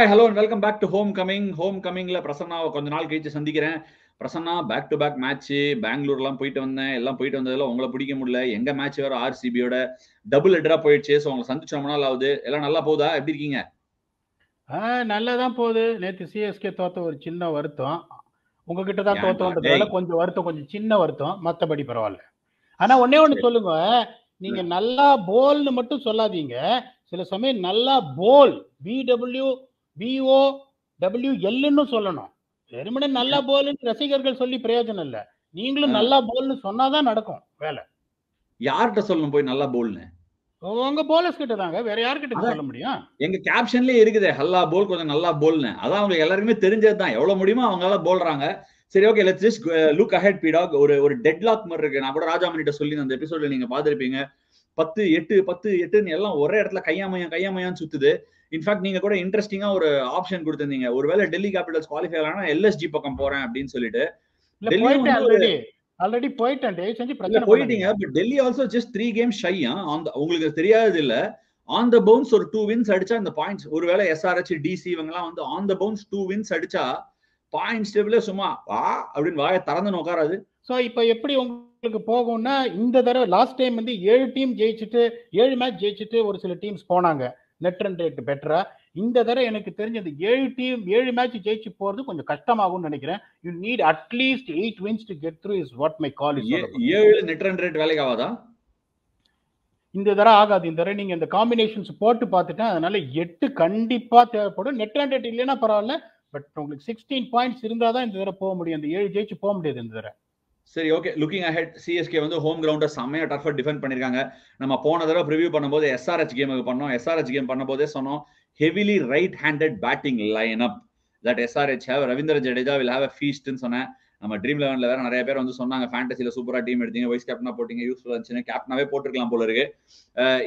Hi, hello and welcome back to Homecoming. Homecomingல பிரசன்னாவை கொஞ்ச நாள் கழிச்சு சந்திக்கிறேன். Prasanna back to back match பெங்களூர்லாம் போயிட்டு வந்தேன். எல்லாம் போயிட்டு வந்ததுல உங்களை பிடிக்க முடியல. எங்க மேட்ச் வேற ஆர்சிபியோட டபுள் ஹெட்டரா போயிடுச்சு. ஸோ உங்களை சந்திச்சு ரொம்ப நாள் ஆகுது. எல்லாம் நல்லா போகுதா? எப்படி இருக்கீங்க? நல்லா தான் போகுது. நேற்று சிஎஸ்கே தோத்த ஒரு சின்ன வருத்தம். உங்ககிட்ட தான் தோத்தோன்றதுனால கொஞ்சம் வருத்தம், கொஞ்சம் சின்ன வருத்தம். மற்றபடி பரவாயில்ல. ஆனா ஒன்னே ஒன்று சொல்லுங்க, நீங்க நல்லா போல்னு மட்டும் சொல்லாதீங்க. சில சமயம் நல்லா போல் பிடபிள்யூ பிஓ டபிள்யூஎல்னு சொல்லணும். வெறுமனே நல்லா போல்னு ரசிகர்கள் சொல்லி பிரயோஜனம் இல்லை. நீங்களும் நல்லா போல்னு சொன்னாதான் நடக்கும் வேலை. யார்கிட்ட சொல்லணும் போய் நல்லா போல்னு? உங்க போலர்ஸ் கிட்ட தாங்க, வேற யார்கிட்ட சொல்ல முடியும்? எங்க கேப்ஷன்லயே இருக்குது ஹல்லா போல், கொஞ்சம் நல்லா போல்னு. அதான் அவங்களுக்கு எல்லாருக்குமே தெரிஞ்சதுதான். எவ்வளவு முடியுமோ அவங்களால போல்றாங்க. சரி, okay, let's just look ahead PDogg. ஒரு டெட்லாக் மாதிரி இருக்கு. நான் கூட ராஜாமணிட்ட சொல்லி அந்த எபிசோட்ல நீங்க பாத்திருப்பீங்க. 10-8 எல்லாம் ஒரே இடத்துல கையாமையான்னு சுத்துது. இன்ஃபேக்ட் நீங்க கூட இன்ட்ரெஸ்டிங்கா ஒரு ஆப்ஷன் கொடுத்திருந்தீங்க. ஒருவேளை டெல்லி கேபிட்டல்ஸ் குவாலிஃபை ஆனா LSG பக்கம் போறேன் அப்படின்னு சொல்லிட்டு. ஆல்ரெடி போயிட்டேன். போயிட்டீங்க. But Delhi also just 3 games shy. உங்களுக்கு தெரியாது இல்ல, ஆன் த பவுன்ஸ் ஒரு 2 வின்ஸ் அடிச்சா இந்த பாயிண்ட்ஸ், ஒருவேளை SRH DC இவங்க எல்லாம் வந்து ஆன் த பவுன்ஸ் 2 வின்ஸ் அடிச்சா பாயிண்ட்ஸ் டேபிள்ல சும்மா அப்படின்னு வாயை திறந்து உட்காராது. ஸோ இப்போ எப்படி உங்களுக்கு போகும்னா, இந்த தடவை லாஸ்ட் டைம் வந்து 7 டீம் ஜெயிச்சுட்டு 7 மேட்ச் ஜெயிச்சுட்டு ஒரு சில டீம்ஸ் போனாங்க நெட் ரன் ரேட் பெட்டரா. இந்த தடவை எனக்கு தெரிஞ்ச அந்த 7 மேட்ச் ஜெயிச்சு போறது கொஞ்சம் கஷ்டமாகும்னு நினைக்கிறேன். You need at least 8 wins to get through is what my call is. 7 net run rate வேலைக்கு ஆகாதா? இந்த தடவை ஆகாது. இந்த தடவை நீங்க இந்த காம்பினேஷன்ஸ் போட்டு பார்த்துட்டேன். அதனால 8 கண்டிப்பா தேவைப்படும். நெட் ரன் ரேட் இல்லைன்னா பரவாயில்ல, பட் உங்களுக்கு 16 பாயிண்ட்ஸ் இருந்தாதான் இந்த தடவை போக முடியும். அந்த 7 ஜெயிச்சு போக முடியாது இந்த தடவை. சரி, ஓகே. லுக்கிங் அஹெட், சிஎஸ்கே வந்து ஹோம் கிரவுண்ட செம்மையா டஃபா டிஃபெண்ட் பண்ணிருக்காங்க. நம்ம போன தடவை ப்ரிவியூ பண்ணும்போது SRH கேமுக்கு பண்ணோம். SRH கேம் பண்ணும்போதே சொன்னோம், heavily right handed batting line up that SRH have. Ravindra Jadeja will have a ஃபீஸ்ட்னு சொன்னேன். நம்ம ட்ரீம் 11ல வேற நிறைய பேர் வந்து சொன்னாங்க, ஃபேண்டசில சூப்பரா டீம் எடுத்தீங்க, வைஸ் கேப்டனா போட்டீங்க, யூஸ்ஃபுல்லா இருந்துச்சு, கேப்டனாவே போட்டுருக்கலாம் போல இருக்கு.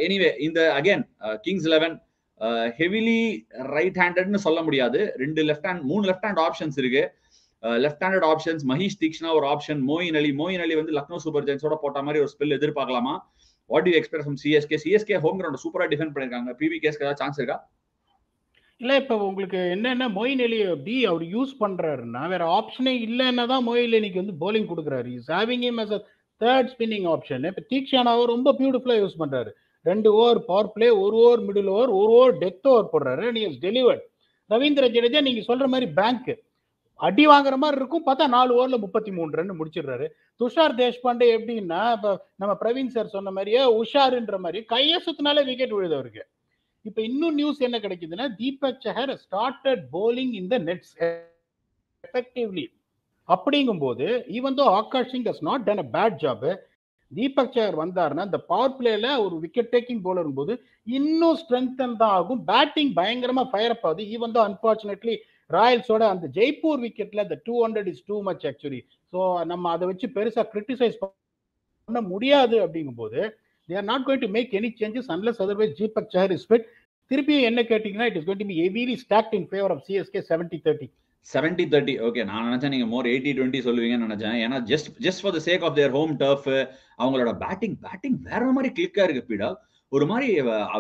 எனிவே, இந்த அகைன் கிங்ஸ் 11 ஹெவிலி ரைட் ஹேண்டட்னு சொல்ல முடியாது. 3 லெஃப்ட் ஹேண்ட் ஆப்ஷன்ஸ் இருக்கு. Left handed options Maheesh Theekshana ஒரு ஆப்ஷன், மோயின் அலி வந்து லக்னோ சூப்பர் ஜெயின்ஸோட போட்ட மாதிரி ஒரு ஸ்பெல் எதிர்பார்க்கலாமா? What do you expect from CSK home ground சூப்பரா டிஃபெண்ட் பண்ணிருக்காங்க. PBKS ஏதாவது சான்ஸ் இருக்கா? இல்ல, இப்ப உங்களுக்கு என்னன்னா மொயின் அலி அப்படி அவர் யூஸ் பண்றாருன்னா வேற ஆப்ஷனே இல்லைன்னா தான் மொயின் அலிக்கு வந்து போலிங் கொடுக்குறாரு. Is having him as a third spinning option. இப்ப தீக்ஷனாவை ரொம்ப பியூட்டிஃபுல்லா யூஸ் பண்றாரு. 2 over power play, 1 over middle over, 1 over death over போடுறாரு. நீ டெலிவர்ட். ரவீந்திர ஜடேஜா நீங்க சொல்ற மாதிரி பேங்க் அடி வாங்குற மாதிரி இருக்கும், பார்த்தா 4 ஓவர்ல 33 ரன் முடிச்சிடுறாரு. துஷார் தேஷ்பாண்டே எப்படின்னா, இப்ப நம்ம பிரவீன் சார் சொன்ன மாதிரியே உஷாருன்ற மாதிரி கையை சுத்தினாலே விக்கெட் விழுது அவருக்கு. இப்ப இன்னும் நியூஸ் என்ன கிடைக்குதுன்னா, தீபக் சஹர் started bowling in the nets effectively. அப்படிங்கும் போது even though Akash Singh has not done a bad job, Deepak சஹர் வந்தாருன்னா இந்த பவர் பிளேல ஒரு விக்கெட் டேக்கிங் போலர் போது இன்னும் ஸ்ட்ரென்தன் தான் ஆகும். பேட்டிங் பயங்கரமா ஃபயர் அப் ஆகுது. ஈவன் தோ அன்பார்ச்சுனேட்லி ராயல்ஸோட அந்த ஜெய்ப்பூர் விக்கெட்ல the 200 is too much actually. So நம்ம அதை வச்சு பெருசா கிரிட்டிசைஸ் பண்ண முடியாது. அப்படிங்கும் போது they are not going to make any changes unless otherwise Deepak Chahar is fit. திருப்பியும் என்ன கேட்டீங்கன்னா, it is going to be heavily stacked in favor of CSK 70-30. 70-30. Okay, நான் நினைச்சேன் நீங்க மோர் 80-20 சொல்லுவீங்கன்னு நினைச்சேன். ஏன்னா just for the sake of their home turf அவங்களோட பேட்டிங் வேற மாதிரி கிளிக்கா இருக்கு. PDogg ஒரு மாதிரி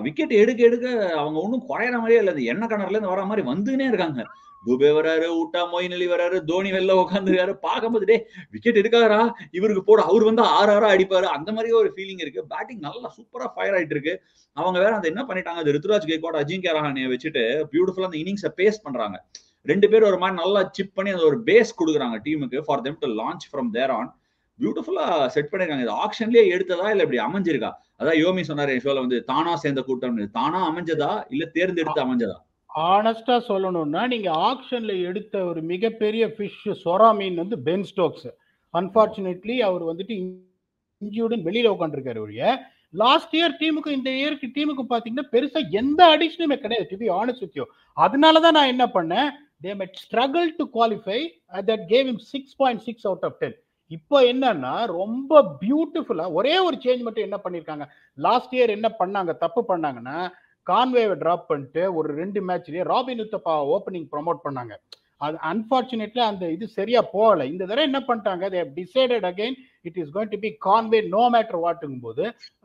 விக்கெட் எடுக்க அவங்க ஒன்றும் குறையிற மாதிரியே இல்லை. அந்த எண்ணெய் கிணறுல இருந்து வர மாதிரி வந்துனே இருக்காங்க. துபே வராரு, ஊட்டா மொயின் அலி வராரு, தோனி வெளில உட்காந்துருக்காரு. பார்க்கும்போது டே விக்கெட் எடுக்காரா இவருக்கு போட, அவர் வந்து 6 அடிப்பாரு, அந்த மாதிரி ஒரு ஃபீலிங் இருக்கு. பேட்டிங் நல்லா சூப்பரா ஃபயர் ஆயிட்டு இருக்கு. அவங்க வேற அந்த என்ன பண்ணிட்டாங்க, அது ருத்துராஜ் கெய்க்வாட், அஜிங்கியா ரஹானேயை வச்சுட்டு பியூட்டிஃபுல்லா அந்த இன்னிங்ஸை பேஸ் பண்றாங்க. 2 பேர் ஒரு மாதிரி நல்லா சிப் பண்ணி அந்த ஒரு பேஸ் கொடுக்குறாங்க டீமுக்கு for them to launch from there on. பியூட்டிஃபுல்லா செட் பண்ணிருக்காங்க. இது ஆக்ஷன்லயே எடுத்ததா இல்ல இப்படி அமைஞ்சிருக்கா? அதான் யோமி சொன்னாரு ஷோல வந்து, தானா சேர்ந்த கூட்டம், தானா அமைஞ்சதா இல்ல தேர்ந்தெடுத்து அமைஞ்சதா? ஆனஸ்டா சொல்லணும்னா, நீங்க ஆக்ஷன்ல எடுத்த ஒரு மிகப்பெரிய ஃபிஷ் சொரா மீன் வந்து பென் ஸ்டோக்ஸ். அன்பார்ச்சுனேட்லி அவர் வந்துட்டு இன்ஜியூர்டு வெளியில உட்காந்துருக்காரு. ஒழிய லாஸ்ட் இயர் டீமுக்கு இந்த இயருக்கு டீமுக்கு பாத்தீங்கன்னா பெருசா எந்த அடிஷனுமே கிடையாது, to be honest with you. அதனாலதான் நான் என்ன பண்ணேன், they might struggle to qualify, that gave him 6.6 out of 10. இப்போ என்னன்னா ரொம்ப பியூட்டிஃபுல்லா ஒரே ஒரு சேஞ்ச் மட்டும் என்ன பண்ணிருக்காங்க, லாஸ்ட் இயர் என்ன பண்ணாங்க தப்பு பண்ணாங்கன்னா, கான்வேவை டிராப் பண்ணிட்டு ஒரு 2 மேட்ச்லயே ராபின் உத்தப்பா ஓப்பனிங் ப்ரொமோட் பண்ணாங்க. அது அன்பார்ச்சுனேட்லி அந்த இது சரியா போகல. இந்த தடவை என்ன பண்ணிட்டாங்க, they have decided again it is going to be Conway no matter what-ங்கும் போது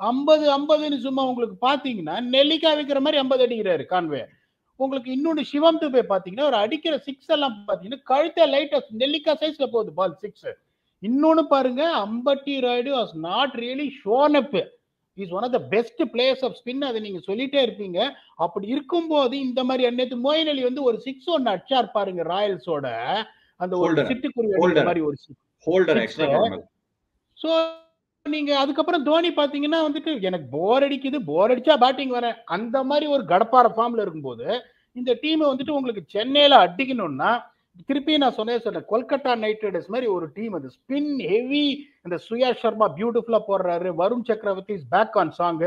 50-50ன்னு சும்மா உங்களுக்கு பாத்தீங்கன்னா நெல்லிக்காய் வைக்கிற மாதிரி 50 அடிக்கிறாரு கான்வே. உங்களுக்கு இன்னொன்னு சிவம் துபே பாத்தீங்கன்னா ஒரு அடிக்கிற சிக்ஸ் எல்லாம் பாத்தீங்கன்னா கழுத்தை லைட்டா நெல்லிக்கா சைஸ்ல போகுது பால் சிக்ஸ். இன்னொன்னு பாருங்க, Ambati Rayudu was not really shown up. Is one of the best players of spin. அதை நீங்க சொல்லிட்டே இருப்பீங்க. அப்படி இருக்கும்போது இந்த மாதிரி நேத்து மொயின் அலி வந்து ஒரு சிக்ஸ் ஒன்னு அடிச்சார் பாருங்க ராயல்ஸோட, அந்த ஒரு சிட்டுக்குருவி அடிக்கிற மாதிரி ஒரு சிக்ஸ். சோ நீங்க அதுக்கப்புறம் தோனி பாத்தீங்கன்னா வந்துட்டு எனக்கு போர் அடிக்குது, போர் அடிச்சா பேட்டிங் வரேன் அந்த மாதிரி ஒரு கடப்பார ஃபார்ம்ல இருக்கும்போது இந்த டீம் வந்துட்டு உங்களுக்கு சென்னையில அடிக்கணும்னா திருப்பி நான் சொன்னேன் கொல்கத்தா நைட் ரைடர்ஸ் மாதிரி ஒரு டீம், அது ஸ்பின் ஹெவி. அந்த சுயா சர்மா பியூட்டிஃபுல்லா போடுறாரு, Varun Chakravarthy is back on song,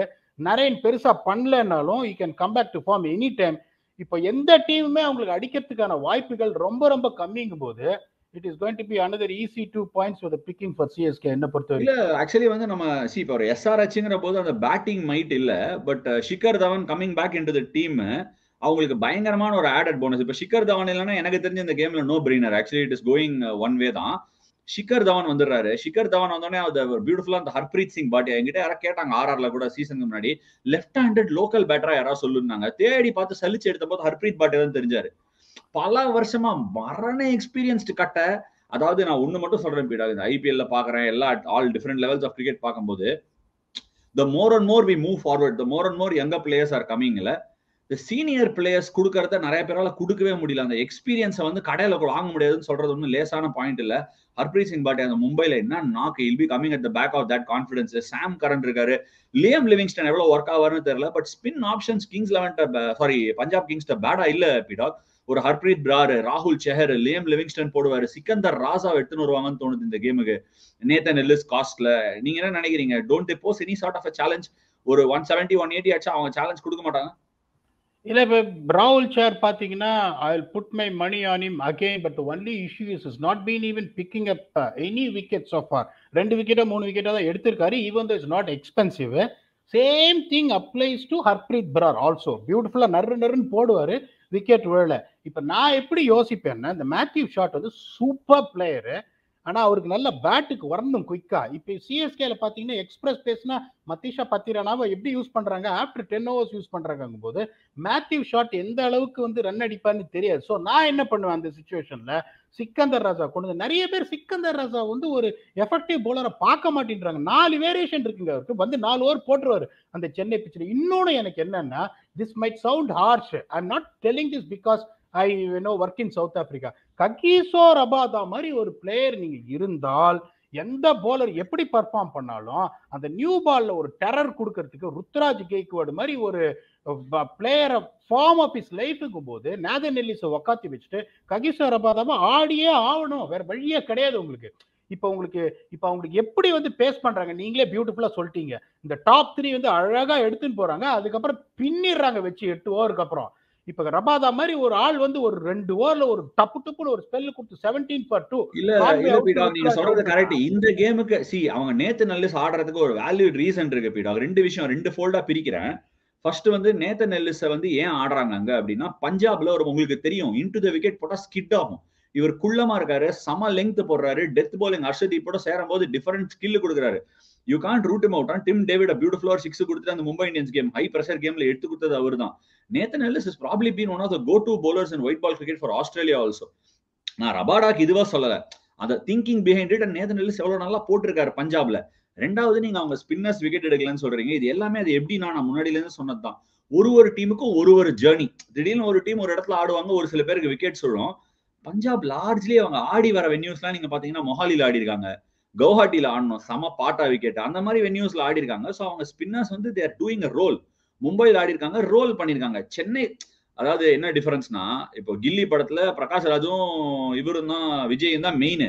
Narine பெருசா பண்ணலனாலும் you can come back to form any time. இப்போ எந்த டீமுமே அவங்களுக்கு அடிக்கிறதுக்கான வாய்ப்புகள் ரொம்ப ரொம்ப கம்மிங்கும் போது it is going to be another easy 2 points for the picking for CSK. என்ன பொறுத்தவரை இல்ல ஆக்சுவலி வந்து நம்ம இப்போ ஒரு SRHங்கிற போது அந்த பேட்டிங் மைட் இல்ல, but Shikhar Dhawan coming back into the team அவங்களுக்கு பயங்கரமான ஒரு ஆடட் போனஸ். இப்போ ஷிகர் தவன் இல்லைன்னா எனக்கு தெரிஞ்ச இந்த கேம்ல no brainer. Actually it is going one way தான். ஷிகர் தவன் வந்துடுறாரு. ஷிகர் தவன் வந்தோடனே அது பியூட்டிஃபுல்லா அந்த ஹர்ப்ரீத் சிங் பாட்டி என்கிட்ட யாராவது கேட்டாங்க ஆர்ஆர்ல கூட சீசனுக்கு முன்னாடி லெஃப்ட் ஹேண்டட் லோக்கல் பேட்டரா யாராவது சொல்லுனாங்க. தேடி பார்த்து சலிச்சு எடுத்த போது ஹர்ப்ரீத் பாட்டி தான் தெரிஞ்சாரு. பல வருஷமா மரண எக்ஸ்பீரியன்ஸ்டு கட்ட. அதாவது நான் ஒண்ணு மட்டும் சொல்றேன் பீடா, இந்த ஐபிஎல்ல பாக்குறேன் எல்லா all different levels of cricket பார்க்கும்போது the more and more we move forward, the more and more younger players are coming. The senior players கொடுக்கறத நிறைய பேரால கொடுக்கவே முடியல. அந்த எக்ஸ்பீரியன்ஸை வந்து கடையில வாங்க முடியாதுன்னு சொல்றது ஒன்றும் லேசான பாயிண்ட் இல்ல. ஹர்ப்ரீத் சிங் பாட்டி அந்த மும்பைல என்ன நாக்கு, will be coming at the back of that confidence. Sam Curran இருக்காரு, லியம் லிவிங்ஸ்டன் எவ்வளவு ஒர்க் ஆவார்னு தெரியல. But spin options Kings 11 Punjab கிங்ஸ்ட பேடா இல்ல பீடாக். ஒரு ஹர்ப்ரீத் பிரார், ராகுல் செஹர், லியம் லிவிங்ஸ்டன் போடுவாரு, சிக்கந்தர் ராசா எடுத்துன்னு வருவாங்கன்னு தோணுது இந்த கேமுக்கு. நேத்தன் எல்லிஸ் காஸ்ட்ல. நீங்க என்ன நினைக்கிறீங்க? Don't they pose any sort of a challenge? ஒரு 170 180 அடிச்சா அவங்க சேலஞ்ச் கொடுக்க மாட்டாங்க? இல்ல இப்ப ராகுல் சேர் பாத்தீங்கன்னா I will put my money on him again. But only issue is not been even picking up any wicket so far. 2 விக்கெட்டோ 3 விக்கெட்டோ தான் எடுத்திருக்காரு. Even though is not expensive. Same thing applies to Harpreet Brar also. பியூட்டிஃபுல்லா நறுன்னு போடுவாரு, wicket விழல. இப்ப நான் எப்படி யோசிப்பேன்னா, இந்த மேத்யூ ஷாட் வந்து சூப்பர் பிளேயரு, ஆனா அவருக்கு நல்ல பேட்டுக்கு வரணும் குயிக்கா. இப்ப சிஎஸ்கேல பாத்தீங்கன்னா எக்ஸ்பிரஸ் பேஸ்னா மத்திஷா பத்திரனாவை எப்படி யூஸ் பண்றாங்க, ஆஃப்டர் 10 ஓவர்ஸ் யூஸ் பண்றாங்க போது மேத்யூ ஷாட் எந்த அளவுக்கு வந்து ரன் அடிப்பான்னு தெரியாது. ஸோ நான் என்ன பண்ணுவேன் அந்த சிச்சுவேஷன்ல, சிக்கந்தர் ராஜா கொண்டு. நிறைய பேர் சிக்கந்தர் ராஜா வந்து ஒரு எஃபெக்டிவ் பவுலரை பார்க்க மாட்டேன்றாங்க. 4 வேரியேஷன் இருக்குங்க அவருக்கு, வந்து 4 ஓவர் போட்டுருவாரு அந்த சென்னை பிச்சில். இன்னொன்னு எனக்கு என்னன்னா, this might sound harsh, I am not telling this because I work in South Africa. Kagiso Rabada மாதிரி ஒரு பிளேயர் நீங்க இருந்தால் எந்த போலர் எப்படி பர்ஃபார்ம் பண்ணாலும் அந்த நியூ பால்ல ஒரு டெரர் கொடுக்கறதுக்கு ருத்ராஜ் கெய்க்வாட் மாதிரி ஒரு பிளேயரை ஃபார்ம் ஆஃப் இஸ் லைஃபுக்கும் போது நேதன் எல்லிஸை உக்காத்தி வச்சுட்டு ககிசோ ரபாதாவை ஆடியே ஆகணும், வேற வழியே கிடையாது உங்களுக்கு. இப்ப அவங்களுக்கு எப்படி வந்து பேஸ் பண்றாங்க நீங்களே பியூட்டிஃபுல்லா சொல்லிட்டீங்க. இந்த டாப் 3 வந்து அழகா எடுத்துன்னு போறாங்க, அதுக்கப்புறம் பின்னிடுறாங்க வச்சு 8 ஓவருக்கு அப்புறம். இப்ப ரபாதா மாதிரி ஒரு ஆள் வந்து ஒரு 2 ஓவர்ல ஒரு டப்புன்னு ஒரு ஸ்பெல் கொடுத்து 17 for 2. இல்ல பீடாக், நீங்க சொல்றது கரெக்ட். இந்த கேமுக்கு அவங்க நேத்தன் எல்லிஸ் ஆடுறதுக்கு ஒரு வேல்யூட் ரீசன் இருக்கு பீடாக். 2 விஷயம் 2 ஃபோல்டா பிரிக்கிறேன். ஃபர்ஸ்ட் வந்து நேத்தன் எல்லிஸ் வந்து ஏன் ஆடுறாங்க அங்க அப்படின்னா, பஞ்சாப்ல ஒரு உங்களுக்கு தெரியும் இன்டு த விக்கெட் போட்டா ஸ்கிட் ஆகும். இவர் குள்ளமா இருக்காரு, சம லெங்த் போடுறாரு, டெத் போலிங் ஹர்ஷதீப்போட சேரும் போது டிஃபரெண்ட் ஸ்கில் கொடுக்குறாரு. You can't root him out. Tim David பியூட்டிஃபுல்லா 6 கொடுத்துட்டு அந்த Mumbai Indians game high pressure கேம்ல எடுத்து கொடுத்தது அவர் தான். Nathan Ellis has probably been one of the go-to bowlers in white ball cricket for Australia also. நான் ரபாடாக்கு இதுவா சொல்லல, அந்த thinking behind it. Nathan Ellis எவ்வளவு நல்லா போட்டிருக்காரு பஞ்சாப்ல. ரெண்டாவது நீங்க அவங்க ஸ்பின்னர்ஸ் விக்கெட் எடுக்கலன்னு சொல்றீங்க. இது எல்லாமே அது எப்படின்னா நான் முன்னாடில இருந்து சொன்னதுதான். ஒரு டீமுக்கும் ஒரு ஜேர்னி. திடீர்னு ஒரு டீம் ஒரு இடத்துல ஆடுவாங்க, ஒரு சில பேருக்கு விக்கெட் சொல்லும். பஞ்சாப் லார்ஜ்லி அவங்க ஆடி வர வென்யூஸ்லாம் நீங்க பாத்தீங்கன்னா மொஹாலில ஆடி இருக்காங்க, கவுஹாட்டில ஆடணும் சம பாட்டா விக்கெட், அந்த மாதிரி வென்யூஸ்ல ஆடி இருக்காங்க. ஸோ அவங்க ஸ்பின்னர்ஸ் வந்து they are doing a role. மும்பையில் ஆடி இருக்காங்க, ரோல் பண்ணிருக்காங்க. சென்னை அதாவது என்ன டிஃபரன்ஸ்னா, இப்போ கில்லி படத்துல பிரகாஷ் ராஜும் இவரும் தான் விஜயும் தான் மெயின்.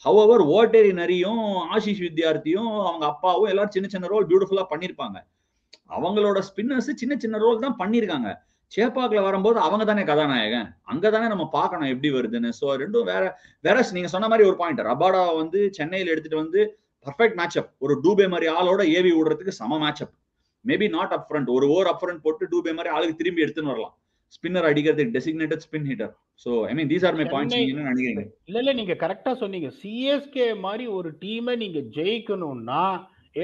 ஹவவர் ஓட்டேரி நரியும் ஆஷிஷ் வித்யார்த்தியும் அவங்க அப்பாவும் எல்லாரும் சின்ன ரோல் பியூட்டிஃபுல்லா பண்ணிருப்பாங்க. அவங்களோட ஸ்பின்னர்ஸ் சின்ன ரோல் தான் பண்ணிருக்காங்க. சேப்பாக்ல வரும்போது அவங்க தானே கதாநாயகன், அங்கதானே நம்ம பார்க்கணும் எப்படி வருதுன்னு. ஸோ ரெண்டும் வேற நீங்க சொன்ன மாதிரி ஒரு பாயிண்ட். ரபாடா வந்து சென்னையில எடுத்துட்டு வந்து பர்ஃபெக்ட் மேட்சப், ஒரு டூபே மாதிரி ஆளோட ஏவி விடுறதுக்கு சம matchup. Maybe not up front, ஒரு ஓவர் அப் ஃப்ரண்ட் போட்டு டூபே மாதிரி ஆளுக்கு திரும்பி எடுத்துன்னு வரலாம். ஸ்பின்னர் அடிக்கிறதுக்கு designated spin hitter. So I mean these are my points. நீங்க என்ன நினைக்கிறீங்க? இல்ல நீங்க கரெக்டா சொன்னீங்க. சிஎஸ்கே மாதிரி ஒரு டீமை நீங்க ஜெயிக்கணும்னா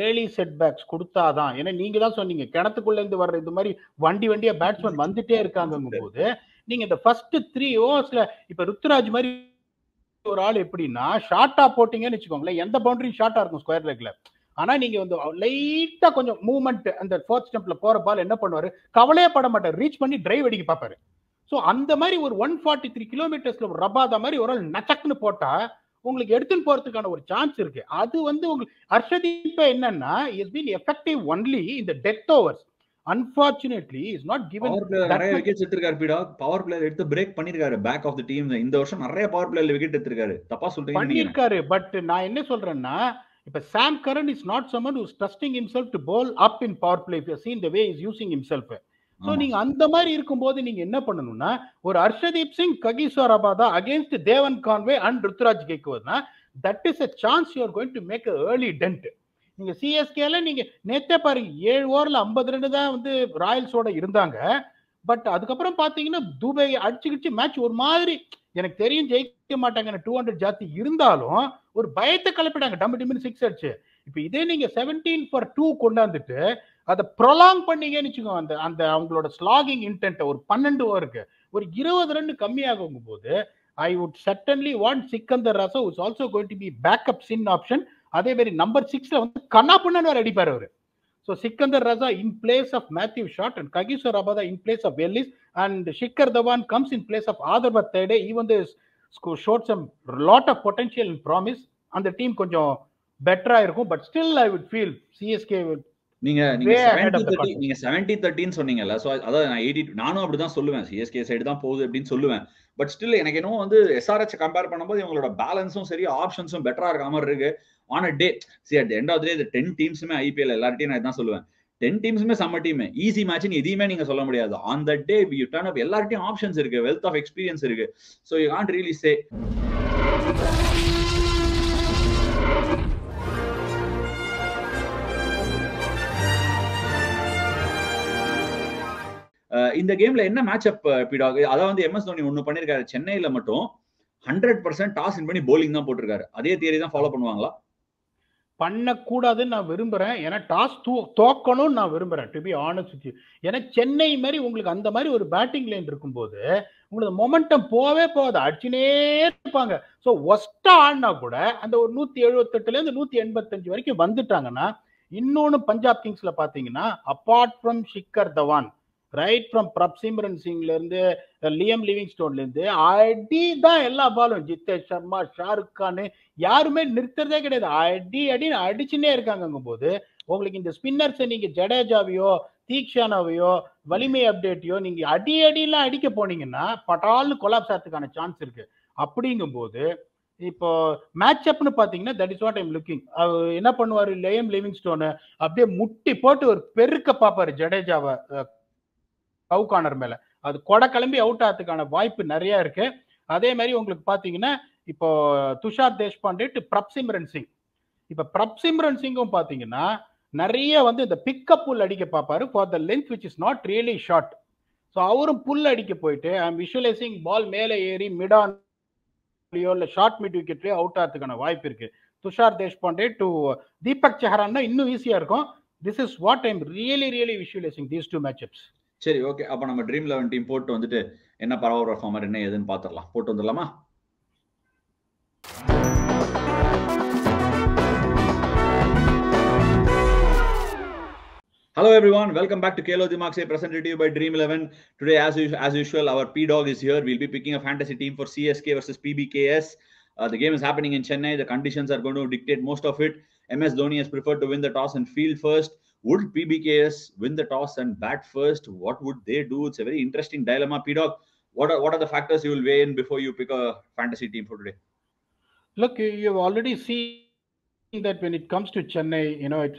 ஏர்லி செட்பேக்ஸ் கொடுத்தாதான். ஏன்னா நீங்க தான் சொன்னீங்க கிணத்துக்குள்ள இருந்து வர்ற இது மாதிரி வண்டியா பேட்ஸ்மேன் வந்துட்டே இருக்காங்கும் போது நீங்க இந்த ஃபர்ஸ்ட் 3 ஓவர்ஸ்ல இப்ப ருத்துராஜ் மாதிரி ஒரு ஆள் எப்படின்னா ஷார்ட்டா போட்டீங்கன்னு வச்சுக்கோங்களேன், எந்த பவுண்டரியும் ஷார்ட்டா இருக்கும் ஸ்கொயர் லெக்ல. ஆனா நீங்க வந்து லைட்டா கொஞ்சம் மூவ்மெண்ட் அந்த ஃபோர்த் ஸ்டெம்ப்ல போற பால் என்ன பண்ணுவாரு, கவலையே பட மாட்டார், ரீச் பண்ணி டிரைவ் அடிக்க பார்ப்பாரு. ஸோ அந்த மாதிரி ஒரு 143 கிலோமீட்டர்ஸ்ல ஒரு ரபாதா மாதிரி ஒரு ஆள் நச்சக்குன்னு போட்டா உங்களுக்கு எடுத்துன்னு போறதுக்கான ஒரு சான்ஸ் இருக்கு. அது வந்து உங்களுக்கு ஹர்ஷதீப் என்னன்னா இஸ் பீன் எஃபெக்டிவ் ஒன்லி இந்த death overs. Unfortunately is not given power player நிறைய விக்கெட்ஸ் எடுத்திருக்காரு PDogg. பவர் பிளேயர் எடுத்து பிரேக் பண்ணிருக்காரு பேக் ஆஃப் தி டீம். இந்த வருஷம் நிறைய பவர் பிளேயர்ல விக்கெட் எடுத்திருக்காரு. தப்பா சொல்றீங்க பண்ணிருக்காரு. பட் நான் என்ன சொல்றேன்னா இப்ப Sam Curran is not someone who is trusting himself to bowl up in power play. If you see the way he is using himself. So நீங்க அந்த மாதிரி இருக்கும்போது நீங்க என்ன பண்ணணும்னா ஒரு Harshdeep Singh, Kagiso Rabada against Devon Conway and Ruturaj கேக்வர்ட்னா that is a chance you are going to make a early dent. நீங்க சிஎஸ்கேல நீங்க நேத்தே பாருங்க 7 ஓவர்ல 50 ரன் தான் வந்து ராயல்ஸோட இருந்தாங்க. பட் அதுக்கப்புறம் பாத்தீங்கன்னா துபை அடிச்சுக்கிச்சு மேட்ச் ஒரு மாதிரி எனக்கு தெரியும் ஜெயிக்க மாட்டாங்க 200 ஜாஸ்தி இருந்தாலும் ஒரு பயத்தை கிளப்பிட்டாங்க டம்மு டிம்னு 6 அடிச்சு. இப்ப இதே நீங்க 17 for 2 கொண்டாந்துட்டு அதை ப்ரொலாங் பண்ணீங்கன்னு வச்சுக்கோங்க, அந்த அந்த அவங்களோட ஸ்லாகிங் இன்டென்ட் ஒரு 12 ஓவருக்கு ஒரு 20 ரன் கம்மியாகும் போது I would certainly want Sikandar Raza is also going to be backup spin option. அதே மாதிரி நம்பர் 6ல வந்து கண்ணா பண்ணு வேற அடிப்பாரு அவரு. So Sikandar Raza in place of Matthew Short and Kagiso Rabada in place of Ellis and Shikhar Dhawan comes in place of Althotta Thede. Even this showed some lot of potential and promise and the team கொஞ்சம் பெட்டரா இருக்கும். But still I would feel CSK would நீங்க 70-13 சொன்னீங்கல்ல. So அதாவது நான் 80 நானும் அப்படிதான் சொல்லுவேன். சிஎஸ்கே சைடு தான் போகுது அப்படின்னு சொல்லுவேன். பட் ஸ்டில் எனக்கு என்னவோ வந்து எஸ்ஆர்எச் கம்பேர் பண்ணும்போது இவங்களோட பேலன்ஸும் சரி ஆப்ஷன்ஸும் பெட்டரா இருக்க மாதிரி இருக்கு. On a day at end of the day 10 டீம்ஸுமே ஐபிஎல் எல்லார்ட்டையும் நான் இதான் சொல்லுவேன். 10 டீம்ஸுமே செம்ம டீம். ஈஸி மேட்ச்னு எதையுமே நீங்க சொல்ல முடியாது. On the day you turn அப் எல்லார்ட்டையும் ஆப்ஷன்ஸ் இருக்கு, வெல்த் ஆஃப் எக்ஸ்பீரியன்ஸ் இருக்கு. சோ யூ கான்ட் ரியலி சே. இந்த கேம்ல என்ன மேட்ச் அப் PDogg, அதாவது வந்து எம்எஸ் தோனி ஒன்னு பண்ணிருக்காரு. சென்னையில மட்டும் 100% டாஸ் வின் பண்ணி bowling தான் போட்டிருக்காரு. அதே தியரி தான் ஃபாலோ பண்ணுவாங்களா? பண்ணக்கூடாதுன்னு நான் விரும்புறேன். ஏன்னா டாஸ் தோக்கணும்னு நான் விரும்புறேன் to be honest with you. ஏன்னா சென்னை மாதிரி உங்களுக்கு அந்த மாதிரி ஒரு பேட்டிங் லைன் இருக்கும்போது உங்களுக்கு மொமெண்டம் போவே போகாது, அடிச்சுனே இருப்பாங்க. ஸோ ஒஸ்டா ஆடினா கூட அந்த ஒரு 178ல இருந்து 185 வரைக்கும் வந்துட்டாங்கன்னா, இன்னொன்னு பஞ்சாப் கிங்ஸ்ல பாத்தீங்கன்னா apart from Shikhar Dhawan right from Simran சிங்ல இருந்து லியம் லிவிங்ஸ்டோன்ல இருந்து அடி தான் எல்லா பாலும். ஜித்தேஷ் சர்மா, ஷாருக் கான் யாருமே நிறுத்துறதே கிடையாது. அடி அடிச்சுன்னே இருக்காங்க போது உங்களுக்கு இந்த ஸ்பின்னர்ஸ் நீங்க ஜடேஜாவையோ தீக்ஷானாவையோ வலிமை அப்டேட்டையோ நீங்க அடியெல்லாம் அடிக்க போனீங்கன்னா பட்டால்னு கொலாப்ஸ் ஆகிறதுக்கான சான்ஸ் இருக்கு. அப்படிங்கும் போது இப்போ மேட்ச் அப்னு பாத்தீங்கன்னா that is what I'm looking. என்ன பண்ணுவாரு லியம் லிவிங்ஸ்டோன் அப்படியே முட்டி போட்டு ஒரு பெருக்க பாப்பாரு ஜடேஜாவை கவு கார்னர் மேல, அது கொடை கிளம்பி அவுட் ஆகிறதுக்கான வாய்ப்பு நிறைய இருக்கு. அதே மாதிரி உங்களுக்கு பாத்தீங்கன்னா இப்போ துஷார் தேஷ்பாண்டே டு பிரப்சிம்ரன் சிங். இப்ப பிரப்சிம்ரன் சிங்கும் பாத்தீங்கன்னா நிறைய வந்து இந்த பிக்கப் புல் அடிக்க பார்ப்பாரு for the length which is not really short. So அவரும் புல் அடிக்க போயிட்டு ஐ எம் விஷுவலைசிங் பால் மேலே ஏறி மிடான்லயோ இல்லை ஷார்ட் மிட் விக்கெட்லயோ அவுட் ஆகிறதுக்கான வாய்ப்பு இருக்கு. துஷார் தேஷ்பாண்டே டு தீபக் சஹரான்னா இன்னும் ஈஸியா இருக்கும். This is what I am really visualising these two matchups. சரி, ஓகே. அப்ப நம்ம ட்ரீம் 11 டீம் போட்டு வந்துட்டு என்ன பவர் பர்ஃபார்மர் என்ன ஏதுன்னு பாத்துறலாம். போட்டு வந்துடலாமா? Hello everyone, welcome back to Khelo Dimaag Se, presented to you by Dream 11. Today as usual our PDogg is here. We'll be picking a fantasy team for CSK versus PBKS. The game is happening in Chennai. The conditions are going to dictate most of it. MS Dhoni has preferred to win the toss and field first. Would PBKS win the toss and bat first? What would they do? It's a very interesting dilemma. PDogg, what are the factors you will weigh in before you pick a fantasy team for today? Look, you've already seen that when it comes to Chennai,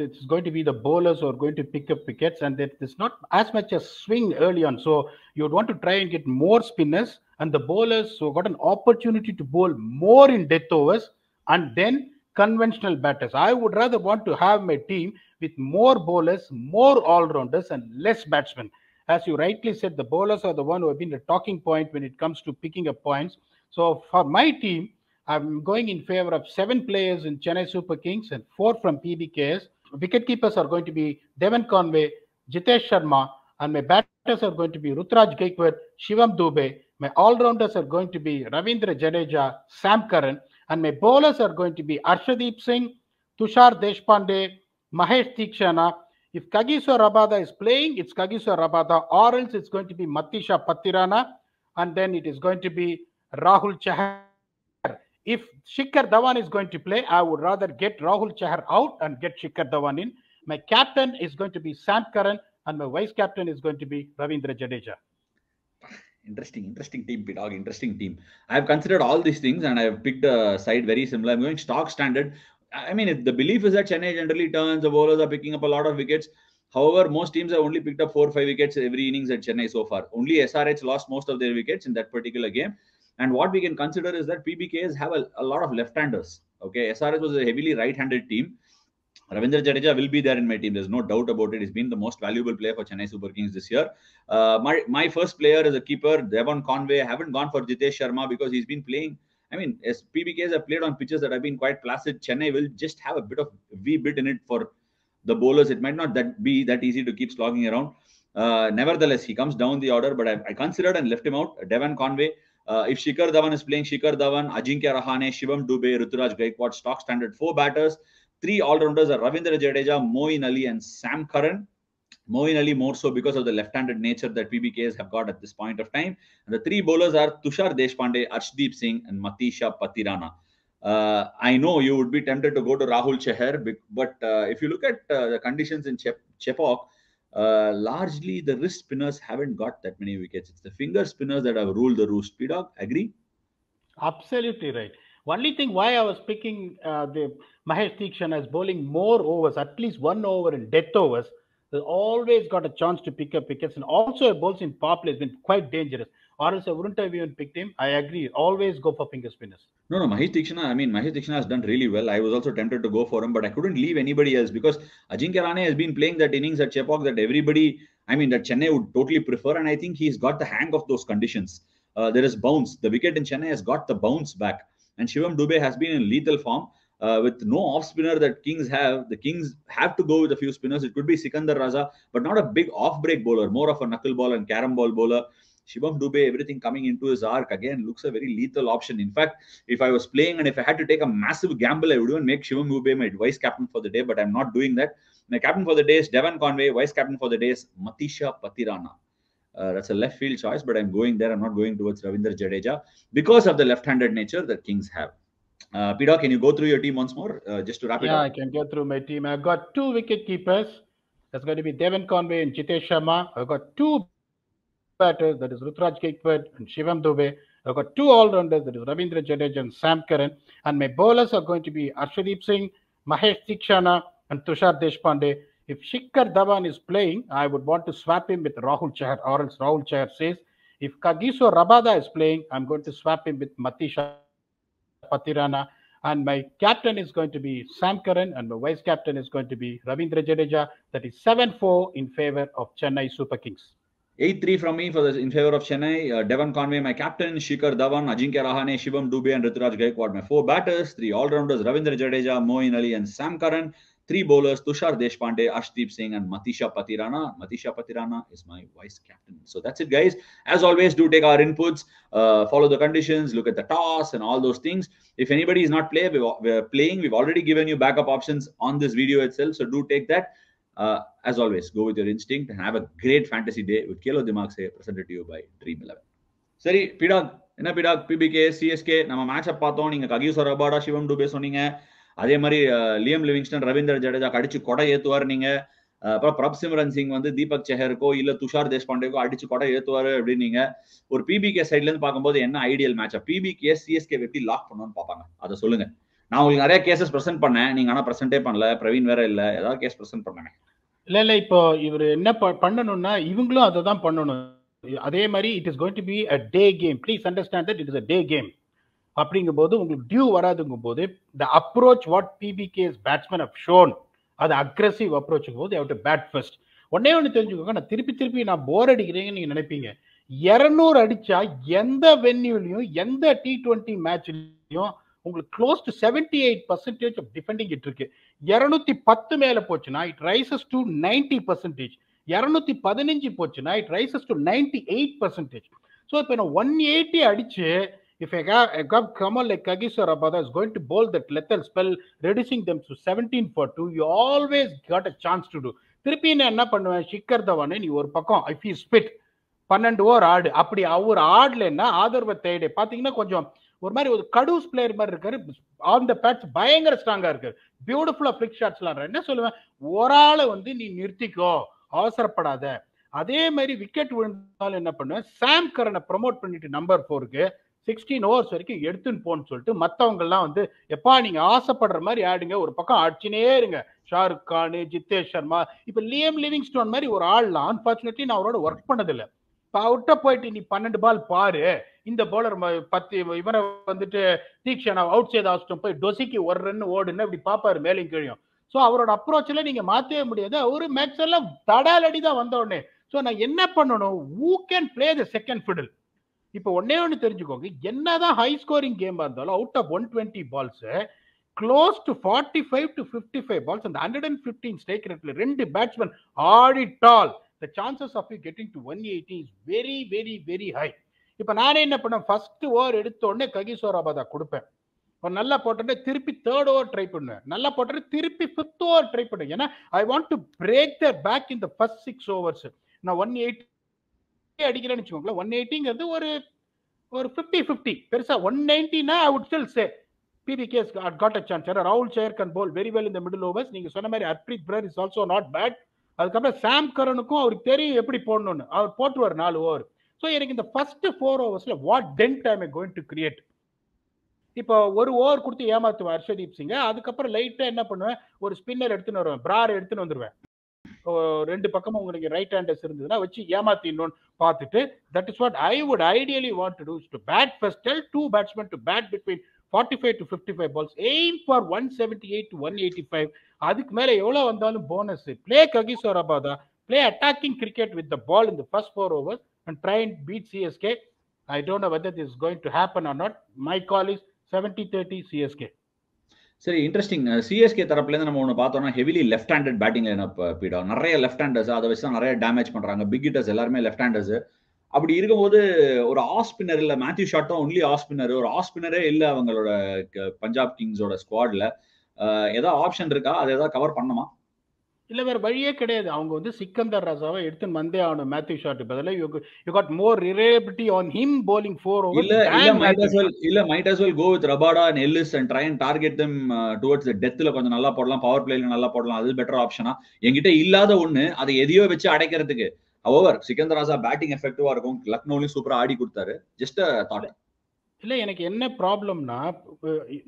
it's going to be the bowlers who are going to pick up wickets, and there's not as much a swing early on. So you would want to try and get more spinners, and the bowlers who got an opportunity to bowl more in death overs, and then conventional batters. I would rather want to have my team with more bowlers, more all-rounders, and less batsmen. As you rightly said, the bowlers are the one who have been the talking point when it comes to picking up points. So for my team, I'm going in favor of 7 players in Chennai Super Kings and 4 from PBKS. wicket keepers are going to be Devon Conway, Jitesh Sharma, and my batters are going to be Rutraj Gaikwad, Shivam Dube. My all-rounders are going to be Ravindra Jadeja, Sam Curran, and my bowlers are going to be Arshdeep Singh, Tushar Deshpande, Mahesh Theekshana. If Kagiso Rabada is playing, it's Kagiso Rabada, or else it's going to be Matisha Patirana, and then it is going to be Rahul Chahar. If Shikhar Dhawan is going to play, I would rather get Rahul Chahar out and get Shikhar Dhawan in. My captain is going to be Sam Curran, and my vice captain is going to be Ravindra Jadeja. Interesting team, PDogg. Interesting team. I have considered all these things and I have picked a side very similar. I'm going stock standard. I mean, the belief is that Chennai generally turns, the bowlers are picking up a lot of wickets. However, most teams have only picked up 4 or 5 wickets every innings at Chennai so far. Only SRH lost most of their wickets in that particular game. And what we can consider is that PBKS have a lot of left-handers. Okay, SRH was a heavily right-handed team. Ravindra Jadeja will be there in my team. There's no doubt about it. He's been the most valuable player for Chennai Super Kings this year. My first player is a keeper, Devon Conway. I haven't gone for Jitesh Sharma because he's been playing. I mean, as PBKs have played on pitches that have been quite placid, Chennai will just have a bit of wee bit in it for the bowlers. It might not be that easy to keep slogging around. Nevertheless, he comes down the order, but I considered and left him out. Devon Conway. If Shikhar Dhawan is playing, Shikhar Dhawan, Ajinkya Rahane, Shivam Dube, Ruturaj Gaikwad, stock standard 4 batters. 3 all-rounders are Ravindra Jadeja, Moeen Ali and Sam Curran. Moeen Ali more so because of the left-handed nature that PBKs have got at this point of time. And the 3 bowlers are Tushar Deshpande, Arshdeep Singh and Matisha Patirana. I know you would be tempted to go to Rahul Chahar, but if you look at the conditions in Chepauk, largely the wrist spinners haven't got that many wickets. It's the finger spinners that have ruled the roost. PDogg, agree? Absolutely right. Only thing why I was picking the Mahesh Theekshana as bowling more overs, at least 1 over in death overs, has always got a chance to pick up wickets, and also a bowls in power play has been quite dangerous. Or else I wouldn't have even picked him. I agree. Always go for finger spinners. No, Mahesh Theekshana. I mean, Mahesh Theekshana has done really well. I was also tempted to go for him, but I couldn't leave anybody else because Ajinkya Rahane has been playing that innings at Chepauk that everybody, I mean, that Chennai would totally prefer, and I think he's got the hang of those conditions. There is bounce. The wicket in Chennai has got the bounce back. And Shivam Dube has been in lethal form. With no off spinner that Kings have, the Kings have to go with a few spinners. It could be Sikandar Raza, but not a big off break bowler, more of a knuckleball and carom ball bowler. Shivam Dube, everything coming into his arc again looks a very lethal option. In fact, if I was playing and if I had to take a massive gamble, I would even make Shivam Dube my vice captain for the day, but I'm not doing that. My captain for the day is Devon Conway, vice captain for the day is Matisha Patirana. That's a left field choice, but I'm going there. I'm not going towards Ravindra Jadeja because of the left-handed nature that Kings have. PDogg, can you go through your team once more just to wrap it up? Yeah, I can go through my team. I've got 2 wicket keepers. That's going to be Devon Conway and Jitesh Sharma. I've got 2 batters, that is Rutraj Gaikwad and Shivam Dube. I've got 2 all-rounders, that is Ravindra Jadeja and Sam Curran. And my bowlers are going to be Arshdeep Singh, Mahesh Theekshana and Tushar Deshpande. If Shikhar Dhawan is playing, I would want to swap him with Rahul Chahar, or else Rahul Chahar says. If Kagiso Rabada is playing, I'm going to swap him with Matisha Patirana. And my captain is going to be Sam Curran, and my vice captain is going to be Ravindra Jadeja. That is 7-4 in favor of Chennai Super Kings. 8-3 from me in favor of Chennai. Devon Conway, my captain. Shikhar Dhawan, Ajinkya Rahane, Shivam Dube and Ruturaj Gaikwad, my 4 batters. 3 all-rounders, Ravindra Jadeja, Moeen Ali and Sam Curran. 3 bowlers, Tushar Deshpande, Arshdeep Singh and Matisha Patirana. Matisha Patirana is my vice captain. So that's it, guys. As always, do take our inputs, follow the conditions, look at the toss and all those things. If anybody is not playing, we've already given you backup options on this video itself. So do take that. As always, go with your instinct and have a great fantasy day with Khelo Dimaag Se, presented to you by Dream 11. Sari, PDogg, PBKS, CSK, நம்ம match அப் பார்த்தோம். நீங்க Kagiso Rabada, சிவம் டூபே சொன்னீங்க. அதே மாதிரி Liam Livingstone, Ravindra Jadeja அடிச்சு கொடை ஏத்துவார் நீங்க. அப்புறம் பிரப் சிம்ரன் சிங் வந்து தீபக் செஹருக்கோ இல்ல துஷார் தேஷ்பாண்டேக்கோ அடிச்சு கொடை ஏத்துவாரு அப்படின்னீங்க. ஒரு பிபிகே சைட்ல இருந்து பார்க்கும்போது என்ன ஐடியல் மேட்ச்? பிபிகே சிஎஸ்கே எப்படி லாக் பண்ணணும்னு பார்ப்பாங்க, அதை சொல்லுங்க. நான் உங்களுக்கு நிறைய கேசஸ் பிரசென்ட் பண்ணேன், நீங்க ஆனா பிரசென்டே பண்ணல. பிரவீன் வேற இல்ல, ஏதாவது கேஸ் பிரசென்ட் பண்ணேன். இல்ல இப்போ இவர் என்ன பண்ணணும்னா இவங்களும் அதை தான் பண்ணணும். அதே மாதிரி it is going to be a day game. Please understand that it is a day game. அப்படிங்கும்போது உங்களுக்கு டியூ வராதுங்கும் போது the approach what PBKS batsman have shown, அது அக்ரெசிவ் அப்ரோச்சுங்கும் போது ஹவ் டு பேட் ஃபர்ஸ்ட். ஒன்னே ஒன்று தெரிஞ்சுக்கோங்க, நான் திருப்பி நான் போர் அடிக்கிறீங்கன்னு நீங்க நினைப்பீங்க. 200 அடிச்சா எந்த வென்யூலையும் எந்த T20 மேட்ச்லயும் உங்களுக்கு close to 78% of defending it இருக்கு. 210 மேல போச்சுன்னா இட் ரைசஸ் டு 90%. 215 போச்சுன்னா இட் ரைசஸ் டு 98%. ஸோ இப்போ நான் 180 அடிச்சு if I have someone like Kagiso Rabada is going to bowl that lethal spell, reducing them to 17 for 2, you always got a chance to do. திருப்பி நான் என்ன பண்ணுவேன், ஷிக்கர் தவானே நீ ஒரு பக்கம் ஐ ஃபீல் ஸ்பிட் 12 ஓவர் ஆடு. அப்படி அவர் ஆடலன்னா ஆதர்வ தேடே பாத்தீங்கன்னா கொஞ்சம் ஒரு மாதிரி ஒரு கடூஸ் பிளேயர் மாதிரி இருக்காரு. ஆன் த பேட்ச் பயங்கர ஸ்ட்ராங்கா இருக்காரு. பியூட்டிஃபுல்லா ஃபிளிக் ஷாட்ஸ்லாம். என்ன சொல்லுவேன், ஒரு ஆளை வந்து நீ நிறுத்திக்கோ, அவசரப்படாத. அதே மாதிரி விக்கெட் விழுந்தாலும் என்ன பண்ணுவேன், சாம் கரனை ப்ரமோட் பண்ணிட்டு நம்பர் 4க்கு 16 ஓவர்ஸ் வரைக்கும் எடுத்துன்னு போன்னு சொல்லிட்டு மற்றவங்க எல்லாம் வந்து எப்பா நீங்க ஆசைப்படுற மாதிரி ஆடுங்க, ஒரு பக்கம் அடிச்சுனே இருங்க. ஷாருக் கான், ஜித்தேஷ் சர்மா, இப்ப லியம் லிவிங்ஸ்டோன் மாதிரி ஒரு ஆள்லாம் அன்பார்ச்சுனேட்லி நான் அவரோட ஒர்க் பண்ணதில்லை. இப்போ அவர்கிட்ட போயிட்டு நீ 12 பால் பாரு, இந்த பவுலர் 10 இவரை வந்துட்டு தீக்ஷனா அவுட் சைட் ஆஸ்டம் போய் டொசிக்கு ஒரு ரன் ஓடுன்னு அப்படி பாப்பாரு மேலையும் கீழையும். ஸோ அவரோட அப்ரோச்ல நீங்க மாற்றவே முடியாது. அவரு மேட்ச் எல்லாம் தடாலடி தான் வந்த உடனே. ஸோ நான் என்ன பண்ணணும், who can play the second fiddle. இப்போ ஒன்னு தெரிஞ்சுக்கோங்க, என்னதான் ஹை ஸ்கோரிங் கேம் இருந்தாலும் out of 120 balls close to 45 to 55 balls அந்த 115 ஸ்ட்ரைக் ரேட்ல ரெண்டு பேட்ஸ்மேன் ஆடிட்டால் the chances of you getting to 180 is very very very high. இப்போ நானே என்ன பண்ணேன், ஃபர்ஸ்ட் ஓவர் எடுத்த உடனே ககிசோ ரபாதா கொடுப்பேன். ஒரு நல்லா போட்டே திருப்பி 3rd ஓவர் ட்ரை பண்ணுவேன், நல்லா போட்டே திருப்பி 5th ஓவர் ட்ரை பண்ணுவேன். ஏன்னா I want to break the back in the first 6 overs. நான் 180 அடிக்கிறேன்னு வச்சுக்கோங்களேன். 180ங்கிறது ஒரு 50-50 பெருசா. 190னா I would still say PBKS got a chance. ராகுல் சேர் can bowl very well in the middle overs. நீங்க சொன்ன மாதிரி Harpreet Brar is also not bad. அதுக்கப்புறம் சாம் கரனுக்கும் அவருக்கு தெரியும் எப்படி போடணும்னு, அவர் போட்டுவார் 4 ஓவர். ஸோ எனக்கு இந்த ஃபர்ஸ்ட் 4 ஓவர்ஸ்ல what intent I am going to create. இப்போ ஒரு ஓவர் கொடுத்து ஏமாத்துவேன் ஹர்ஷதீப் சிங்க. அதுக்கப்புறம் லைட்டா என்ன பண்ணுவேன், ஒரு ஸ்பின்னர் எடுத்துன்னு வருவேன், பிரார் எடுத்துன்னு வந்துருவேன். ரெண்டு பக்கமும் உங்களுக்கு ரைட் ஹேண்டர்ஸ் இருந்ததுன்னா வச்சு ஏமாத்தினோன்னு பார்த்துட்டு, that is what I would ideally want to do, to bat first, tell 2 batsman to bat between 45 to 55 balls, aim for 178 to 185. அதுக்கு மேல எவ்வளவு வந்தாலும் bonus. Play Kagiso Rabada, play attacking cricket with the ball in the first 4 overs and try and beat CSK. I don't know whether this is going to happen or not. My call is 70-30 CSK. சரி, interesting. CSK தரப்புல இருந்து நம்ம ஒன்று பார்த்தோம்னா heavily left handed batting lineup பீடா. நிறைய left handers, அதை வச்சு தான் நிறைய டேமேஜ் பண்றாங்க. பிக் ஹிட்டர்ஸ் எல்லாருமே லெஃப்ட் ஹேண்டர்ஸ். அப்படி இருக்கும்போது ஒரு ஆஃப் ஸ்பின்னர் இல்ல, மேத்யூ ஷாட் தான் ஒன்லி ஆஃப் ஸ்பின்னர், ஒரு ஆஃப் ஸ்பின்னரே இல்ல அவங்களோட பஞ்சாப் கிங்ஸோட ஸ்குவாட்ல. ஏதாவது ஆப்ஷன் இருக்கா, அதை ஏதாவது கவர் பண்ணுமா? இல்ல வேற வழியே கிடையாது. அவங்க வந்து சிக்கந்தர் ரசாவை எடுத்து வந்தே ஆகணும். மேத்யூ ஷாட் பதிலா you got more reliability on him bowling 4 overs. might as well go with Rabada and Ellis and try and target them towards the deathல. கொஞ்சம் நல்லா போடலாம், பவர் பிளேல நல்லா போடலாம், அது பெட்டர் ஆப்ஷனா. என்கிட்ட இல்லாத ஒண்ணு அதை எதையோ வச்சு அடைக்கிறதுக்கு. However, சிக்கந்தர் ரசா பேட்டிங் எஃபெக்டிவா இருக்கும். லக்னோலயும் சூப்பரா ஆடி கொடுத்தாரு. Just thought. இல்ல எனக்கு என்ன ப்ராப்ளம்னா,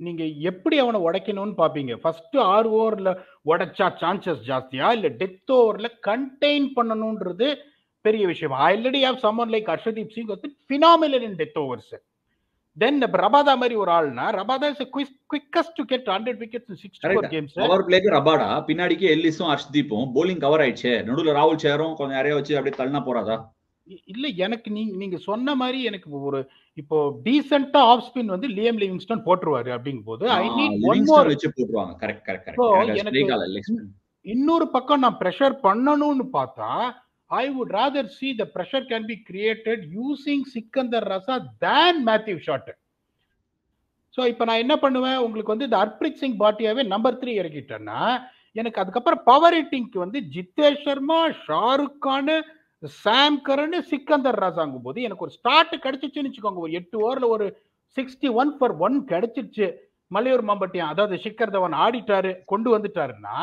நீங்க எப்படி அவனை உடைக்கணும்னு பாப்பீங்க. ஃபர்ஸ்ட் 6 ஓவர்ல உடைச்சா சான்சஸ் ஜாஸ்தியா, இல்ல டெத் ஓவர்ல கண்டெயின் பண்ணணும்ன்றது பெரிய விஷயம். I already have someone like Harshdeep Singh வந்து phenomenal in death overs. Then Rabada மாதிரி ஒரு ஆள்னா, Rabada is the quickest to get 100 wickets in 64 games. Power பிளேக்கு ரபாடா, பின்னாடிக்கு எல்லிஸும் ஹர்ஷதீப்பும் bowling கவர் ஆயிடுச்சு. நடுவுல ராகுல் சேரும் கொஞ்சம் நிறைய வச்சு அப்படியே தள்ளனா போறாதா? இல்ல எனக்கு நீங்க சொன்ன மாதிரி எனக்கு ஒரு இப்போ டீசென்ட்டா ஆஃப் ஸ்பின் வந்து லியம் லிவிங்ஸ்டன் போட்டுருவாரு. அப்படிங்கும்போது ஐ நீட் ஒன் மோர் வச்சு போட்டுருவாங்க. கரெக்ட். எனக்கு இன்னொரு பக்கம் நான் பிரஷர் பண்ணணும்னு பார்த்தா, I would rather see the pressure can be created using Sikandar Raza than Matthew Shot. So இப்போ நான் என்ன பண்ணுவேன், உங்களுக்கு வந்து இந்த ஹர்ப்ரீத் சிங் பாட்டியாவே நம்பர் 3 இறக்கிட்டேன்னா, எனக்கு அதுக்கப்புறம் பவர் ஹிட்டிங்க்கு வந்து ஜித்தேஷ் சர்மா, ஷாருக் கான், சாம் கரன், சிக்கந்தர் ராசாங்கும் போது எனக்கு ஒரு ஸ்டார்ட் கிடைச்சிச்சுன்னு வச்சுக்கோங்க. ஒரு 8 ஓவர்ல ஒரு 61 for 1 கிடைச்சிருச்சு. மலையூர் மம்பட்டியா, அதாவது ஷிக்கர் தவன் ஆடிட்டாரு, கொண்டு வந்துட்டாருன்னா,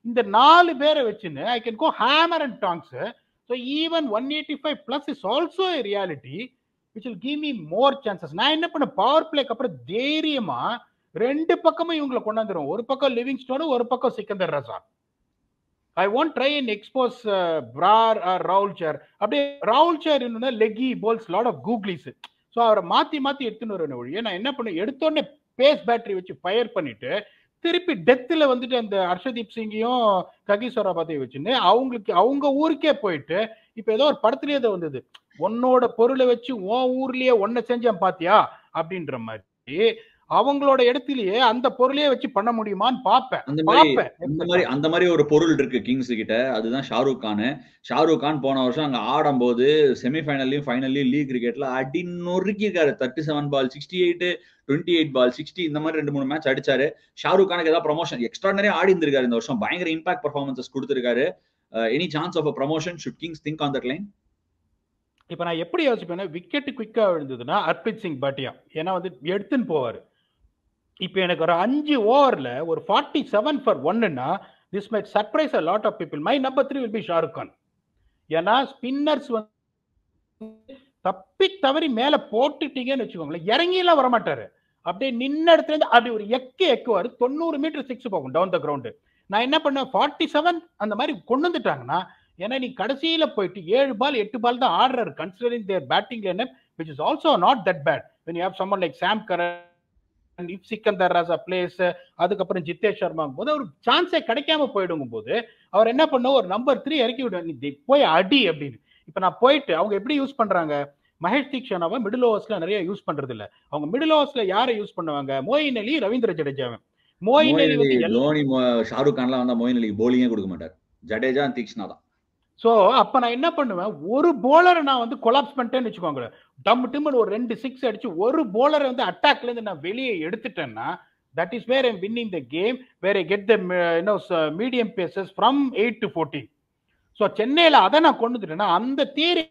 இந்த 4 பேரை வச்சுன்னு I can go hammer and tongs. So even 185 plus is also a reality which will give me more chances. நான் என்ன பண்ண, பவர் பிளேக்கு அப்புறம் தைரியமா ரெண்டு பக்கமும் இவங்களை கொண்டாந்துரும். ஒரு பக்கம் லிவிங்ஸ்டோன், ஒரு பக்கம் Sikandar Raza. I won't try and expose Brar or Rahul Chair. அப்படியே ராகுல் சேர் என்னன்னா leggie bowls lot of googlies. So அவரை மாத்தி எடுத்துன்னு வரணும் ஒழிய நான் என்ன பண்ண, எடுத்தோடனே பேஸ் பேட்டரி வச்சு ஃபயர் பண்ணிட்டு திருப்பி டெத்தில் வந்துட்டு அந்த ஹர்ஷதீப் சிங்கையும் ககிசோ ரபாதையும் வச்சுன்னு அவங்களுக்கு அவங்க ஊருக்கே போயிட்டு, இப்போ ஏதோ ஒரு படத்துலயே தான் வந்தது, உன்னோட பொருளை வச்சு உன் ஊர்லயே ஒன்ன செஞ்சேன் பாத்தியா அப்படின்ற மாதிரி அவங்களோட இடத்துலயே அந்த பொருளையே வச்சு பண்ண முடியுமான்னு பார்ப்பேன். அந்த மாதிரி ஒரு பொருள் இருக்கு கிங்ஸ் கிட்ட. அதுதான் ஷாருக் கான். ஷாருக் கான் போன வருஷம் அங்க ஆடும்போது செமிஃபைனல்லையும் ஃபைனல்லையும் லீக் கிரிக்கெட்ல அடி நொறுக்கிருக்காரு. 37 பால் 68, 28 பால் 60 இந்த மாதிரி 2-3 மேட்ச் அடிச்சாரு. ஷாருக் கானுக்கு ஏதாவது ப்ரமோஷன் எக்ஸ்ட்ராடனரியா ஆடி இருந்திருக்காரு இந்த வருஷம். பயங்கர இம்பாக்ட் பெர்ஃபார்மன்சஸ் கொடுத்திருக்காரு. Any chance of a promotion? Should Kings think on that line? இப்ப நான் எப்படி யோசிப்பேன்னா, விக்கெட் குயிக்கா விழுந்ததுன்னா ஹர்ப்ரீத் சிங் பாட்டியா ஏன்னா வந்து எடுத்துன்னு போவாரு. இப்போ எனக்கு ஒரு 5 ஓவர்ல ஒரு 47 for 1ன்னா this might surprise a lot of people. My number 3 will be Shahrukh Khan. ஏன்னா ஸ்பின்னர்ஸ் வந்து தப்பி தவறி மேல போட்டுட்டீங்கன்னு வச்சுக்கோங்களேன், இறங்கியெல்லாம் வரமாட்டாரு. அப்படியே நின்ன இடத்துல இருந்து அப்படி ஒரு எக்குவாரு. 90 மீட்டர் 6 போகும் டவுன் த கிரவுண்டு. நான் என்ன பண்ணேன், 47 அந்த மாதிரி கொண்டு வந்துட்டாங்கன்னா, ஏன்னா நீ கடைசியில போயிட்டு 7 பால் 8 பால் தான் ஆடுறாரு considering their batting lineup, which is also not that bad when you have someone like Sam Curran, Sikandar Raza plays, அதுக்கப்புறம் ஜித்தேஷ் சர்மா போது ஒரு சான்ஸே கிடைக்காம போயிடுங்கும் போது அவர் என்ன பண்ண, ஒரு நம்பர் 3 இறக்கி விடு, நீ போய் அடி அப்படின்னு. இப்ப நான் போயிட்டு அவங்க எப்படி யூஸ் பண்றாங்க, மகேஷ் தீக்ஷனாவை மிடில் ஓவர்ஸ்ல நிறைய யூஸ் பண்றது இல்ல. அவங்க மிடில் ஓவர்ஸ்ல யாரை யூஸ் பண்ணுவாங்க, மோயின் அலி, ரவீந்திர ஜடேஜாவை. மோயின் அலி வந்து தோனி ஷாருக் கான்லாம் வந்தா மோயின் அலிக்கு போலிங்கே கொடுக்க மாட்டார். ஜடேஜா தீக்ஷனா தான். சோ அப்ப நான் என்ன பண்ணுவேன், ஒரு போலரை நான் வந்து கொலாப்ஸ் பண்ணிட்டேன்னு வச்சுக்கோங்களேன், டம் டிம்னு ஒரு 2 6 அடிச்சு ஒரு போலரை வந்து அட்டாக்ல இருந்து நான் வெளியே எடுத்துட்டேன்னா, that is where I'm winning the game, where I get the medium paces from 8 to 14. So சென்னையில அதை நான் கொண்டு வந்துட்டேன்னா அந்த தியரி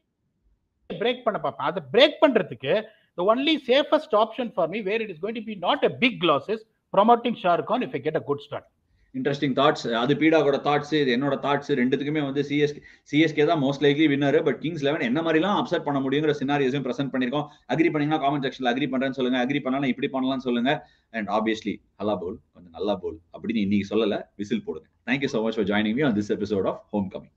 பிரேக் பண்ண பார்ப்பேன். அதை பிரேக் பண்றதுக்கு the only safest option for me where it is going to be not a big loss is promoting Shahrukh Khan if I get a good start. Interesting thoughts. அது பீடாகோட தாட்ஸ், இது என்னோட தாட்ஸ். ரெண்டுத்துக்குமே வந்து சிஎஸ்கே தான் most likely winner. But Kings 11 என்ன மாதிரிலாம் upset பண்ண முடியுங்கிற சினாரியோஸையும் பிரசன்ட் பண்ணிருக்கோம். அக்ரி பண்ணீங்கன்னா காமெண்ட் செக்ஷன்ல அக்ரி பண்றேன்னு சொல்லுங்க, அக்ரி பண்ணலாம் இப்படி பண்ணலாம்னு சொல்லுங்க. அண்ட் ஆப்வியஸ்லி ஹலா போல், கொஞ்சம் நல்லா போல் அப்படின்னு இன்னைக்கு சொல்லல, விசில் போடுங்க. Thank you so much for joining me on this episode of Homecoming.